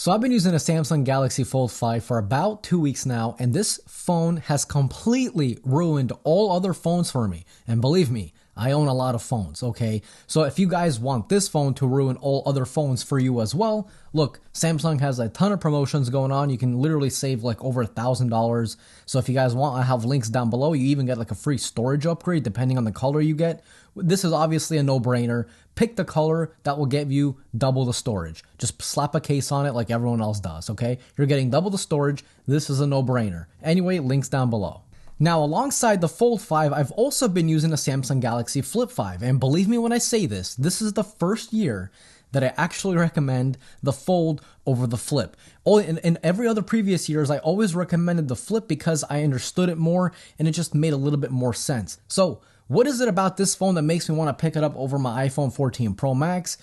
So I've been using a Samsung Galaxy Fold 5 for about 2 weeks now, and this phone has completely ruined all other phones for me. And believe me, I own a lot of phones, okay? So if you guys want this phone to ruin all other phones for you as well, look, Samsung has a ton of promotions going on. You can literally save like over $1,000. So if you guys want, I have links down below. You even get like a free storage upgrade depending on the color you get. This is obviously a no-brainer. Pick the color that will give you double the storage. Just slap a case on it like everyone else does, okay? You're getting double the storage. This is a no-brainer. Anyway, links down below. Now, alongside the Fold 5, I've also been using a Samsung Galaxy Flip 5, and believe me when I say this, this is the first year that I actually recommend the Fold over the Flip. In every other previous years, I always recommended the Flip because I understood it more, and it just made a little bit more sense. So, what is it about this phone that makes me want to pick it up over my iPhone 14 Pro Max,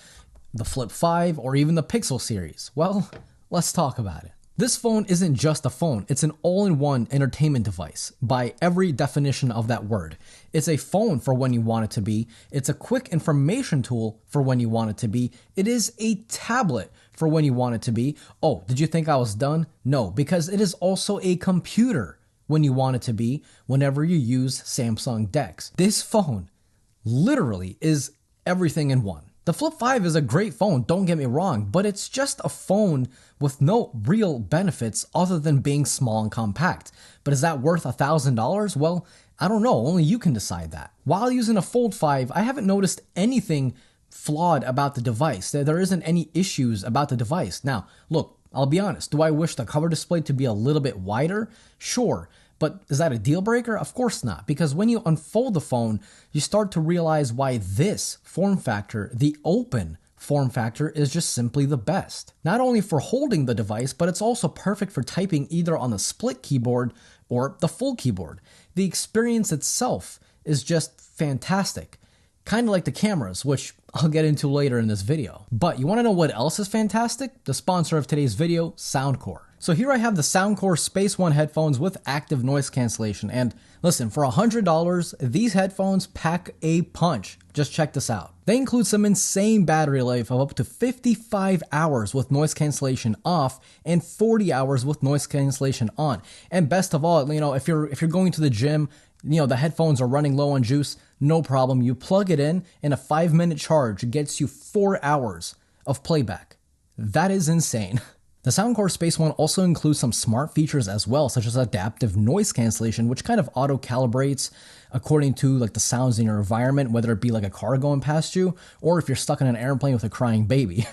the Flip 5, or even the Pixel series? Well, let's talk about it. This phone isn't just a phone, it's an all-in-one entertainment device, by every definition of that word. It's a phone for when you want it to be, it's a quick information tool for when you want it to be, it is a tablet for when you want it to be. Oh, did you think I was done? No, because it is also a computer when you want it to be, whenever you use Samsung DeX. This phone literally is everything in one. The Flip 5 is a great phone, don't get me wrong, but it's just a phone with no real benefits other than being small and compact. But is that worth $1,000? Well, I don't know, only you can decide that. While using a Fold 5, I haven't noticed anything flawed about the device. There isn't any issues about the device. Now, look, I'll be honest, do I wish the cover display to be a little bit wider? Sure. But is that a deal breaker? Of course not, because when you unfold the phone, you start to realize why this form factor, the open form factor, is just simply the best. Not only for holding the device, but it's also perfect for typing either on the split keyboard or the full keyboard. The experience itself is just fantastic. Kind of like the cameras, which I'll get into later in this video. But you want to know what else is fantastic? The sponsor of today's video, Soundcore. So here I have the Soundcore Space One headphones with active noise cancellation. And listen, for $100, these headphones pack a punch. Just check this out. They include some insane battery life of up to 55 hours with noise cancellation off and 40 hours with noise cancellation on. And best of all, if you're going to the gym, the headphones are running low on juice, no problem. You plug it in and a 5-minute charge gets you 4 hours of playback. That is insane. The Soundcore Space One also includes some smart features as well, such as adaptive noise cancellation, which kind of auto-calibrates according to like the sounds in your environment, whether it be like a car going past you, or if you're stuck in an airplane with a crying baby.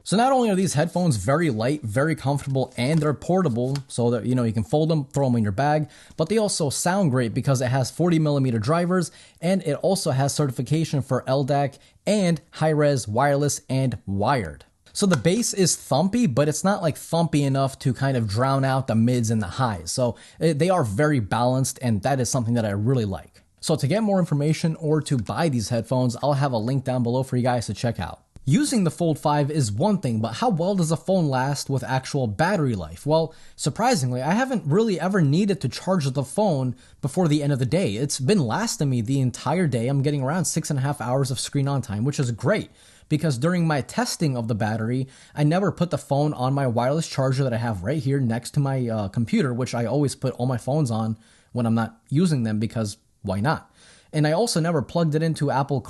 So not only are these headphones very light, very comfortable, and they're portable so that, you can fold them, throw them in your bag, but they also sound great because it has 40mm drivers, and it also has certification for LDAC and high-res wireless and wired. So the bass is thumpy, but it's not like thumpy enough to kind of drown out the mids and the highs. So they are very balanced, and that is something that I really like. So to get more information or to buy these headphones, I'll have a link down below for you guys to check out. Using the Fold 5 is one thing, but how well does a phone last with actual battery life? Well, surprisingly, I haven't really ever needed to charge the phone before the end of the day. It's been lasting me the entire day. I'm getting around 6.5 hours of screen on time, which is great because during my testing of the battery, I never put the phone on my wireless charger that I have right here next to my computer, which I always put all my phones on when I'm not using them because why not? And I also never plugged it into Android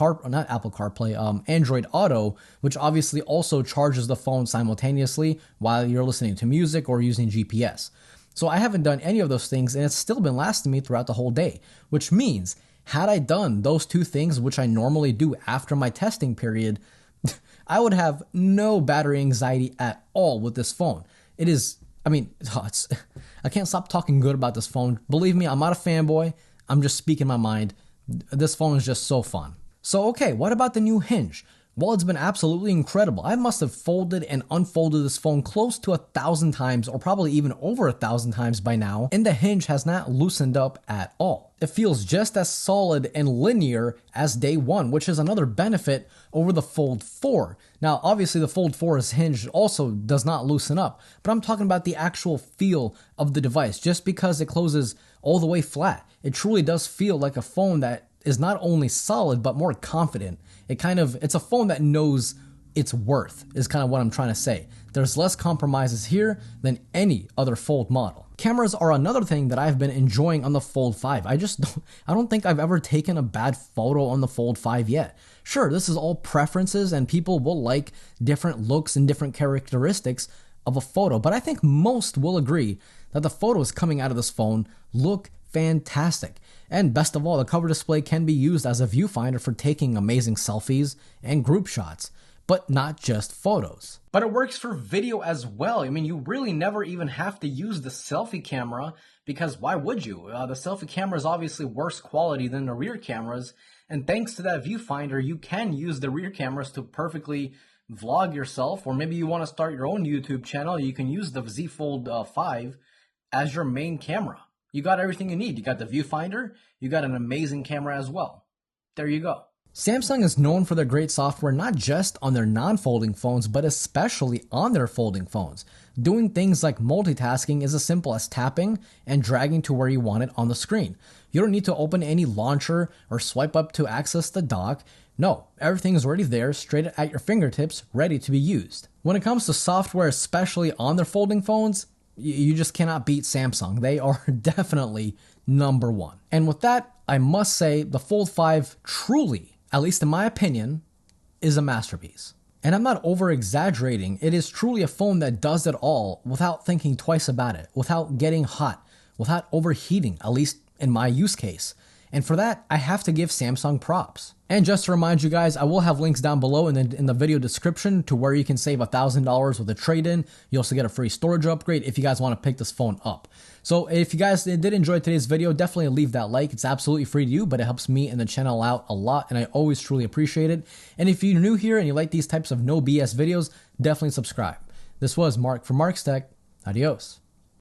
Auto, which obviously also charges the phone simultaneously while you're listening to music or using GPS. So I haven't done any of those things, and it's still been lasting me throughout the whole day, which means had I done those two things, which I normally do after my testing period, I would have no battery anxiety at all with this phone. It is, I can't stop talking good about this phone. Believe me, I'm not a fanboy. I'm just speaking my mind. This phone is just so fun. So okay, what about the new hinge? Well, it's been absolutely incredible. I must have folded and unfolded this phone close to 1,000 times, or probably even over 1,000 times by now, and the hinge has not loosened up at all. It feels just as solid and linear as day one, which is another benefit over the Fold 4. Now, obviously the Fold 4's hinge also does not loosen up, but I'm talking about the actual feel of the device. Just because it closes all the way flat, it truly does feel like a phone that is not only solid, but more confident. It's a phone that knows its worth, is kind of what I'm trying to say. There's less compromises here than any other Fold model. Cameras are another thing that I've been enjoying on the Fold 5. I don't think I've ever taken a bad photo on the Fold 5 yet. Sure, this is all preferences and people will like different looks and different characteristics of a photo, but I think most will agree that the photos coming out of this phone look fantastic. And best of all, the cover display can be used as a viewfinder for taking amazing selfies and group shots, but not just photos. But it works for video as well. I mean, you really never even have to use the selfie camera, because why would you? The selfie camera is obviously worse quality than the rear cameras, and thanks to that viewfinder, you can use the rear cameras to perfectly vlog yourself, or maybe you want to start your own YouTube channel. You can use the Z Fold 5 as your main camera. You got everything you need. You got the viewfinder, you got an amazing camera as well. There you go. Samsung is known for their great software not just on their non-folding phones, but especially on their folding phones. Doing things like multitasking is as simple as tapping and dragging to where you want it on the screen. You don't need to open any launcher or swipe up to access the dock. No, everything is already there, straight at your fingertips, ready to be used. When it comes to software, especially on their folding phones, you just cannot beat Samsung. They are definitely number one. And with that, I must say the Fold 5 truly, at least in my opinion, is a masterpiece. And I'm not over exaggerating. It is truly a phone that does it all without thinking twice about it, without getting hot, without overheating, at least in my use case. And for that, I have to give Samsung props. And just to remind you guys, I will have links down below in the video description to where you can save $1,000 with a trade-in. You also get a free storage upgrade if you guys want to pick this phone up. So if you guys did enjoy today's video, definitely leave that like. It's absolutely free to you, but it helps me and the channel out a lot, and I always truly appreciate it. And if you're new here and you like these types of no BS videos, definitely subscribe. This was Mark from Mark's Tech. Adios.